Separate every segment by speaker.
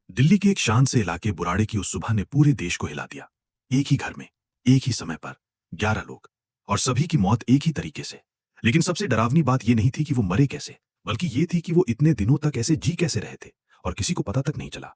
Speaker 1: दिल्ली के एक शांत से इलाके बुराड़े की उस सुबह ने पूरे देश को हिला दिया। एक ही घर में, एक ही समय पर 11 लोग, और सभी की मौत एक ही तरीके से। लेकिन सबसे डरावनी बात यह नहीं थी कि वो मरे कैसे, बल्कि ये थी कि वो इतने दिनों तक ऐसे जी कैसे रहे थे और किसी को पता तक नहीं चला।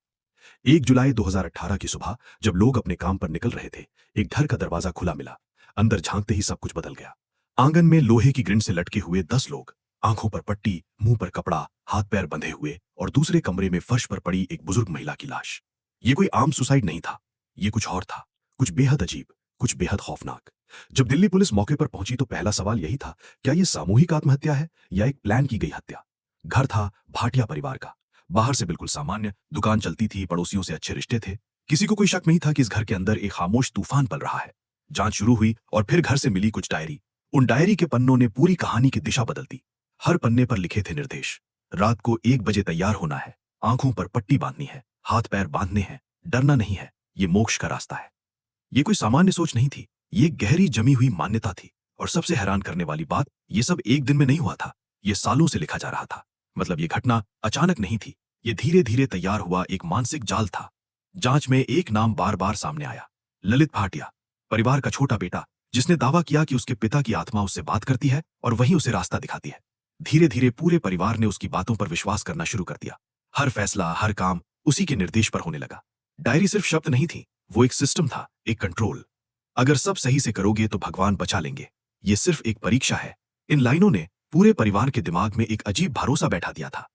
Speaker 1: 1 जुलाई 2018 की सुबह जब लोग अपने काम पर निकल रहे थे, एक घर का दरवाजा खुला मिला। अंदर झांकते ही सब कुछ बदल गया। आंगन में लोहे की ग्रिल से लटके हुए 10 लोग, आंखों पर पट्टी, मुंह पर कपड़ा, हाथ पैर बंधे हुए, और दूसरे कमरे में फर्श पर पड़ी एक बुजुर्ग महिला की लाश। ये कोई आम सुसाइड नहीं था, ये कुछ और था, कुछ बेहद अजीब, कुछ बेहद खौफनाक। जब दिल्ली पुलिस मौके पर पहुंची तो पहला सवाल यही था, क्या यह सामूहिक आत्महत्या है या एक प्लान की गई हत्या? घर था भाटिया परिवार का, बाहर से बिल्कुल सामान्य, दुकान चलती थी, पड़ोसियों से अच्छे रिश्ते थे। किसी को कोई शक नहीं था कि इस घर के अंदर एक खामोश तूफान पल रहा है। जांच शुरू हुई और फिर घर से मिली कुछ डायरी। उन डायरी के पन्नों ने पूरी कहानी की दिशा बदल दी। हर पन्ने पर लिखे थे निर्देश। रात को 1 बजे तैयार होना है, आंखों पर पट्टी बांधनी है, हाथ पैर बांधने हैं, डरना नहीं है, ये मोक्ष का रास्ता है। ये कोई सामान्य सोच नहीं थी, ये गहरी जमी हुई मान्यता थी। और सबसे हैरान करने वाली बात, ये सब एक दिन में नहीं हुआ था, ये सालों से लिखा जा रहा था। मतलब ये घटना अचानक नहीं थी, ये धीरे धीरे तैयार हुआ एक मानसिक जाल था। जांच में एक नाम बार बार सामने आया, ललित भाटिया, परिवार का छोटा बेटा, जिसने दावा किया कि उसके पिता की आत्मा उससे बात करती है और वही उसे रास्ता दिखाती है। धीरे धीरे पूरे परिवार ने उसकी बातों पर विश्वास करना शुरू कर दिया। हर फैसला, हर काम उसी के निर्देश पर होने लगा। डायरी सिर्फ शब्द नहीं थी, वो एक सिस्टम था, एक कंट्रोल। अगर सब सही से करोगे तो भगवान बचा लेंगे, ये सिर्फ एक परीक्षा है। इन लाइनों ने पूरे परिवार के दिमाग में एक अजीब भरोसा बैठा दिया था।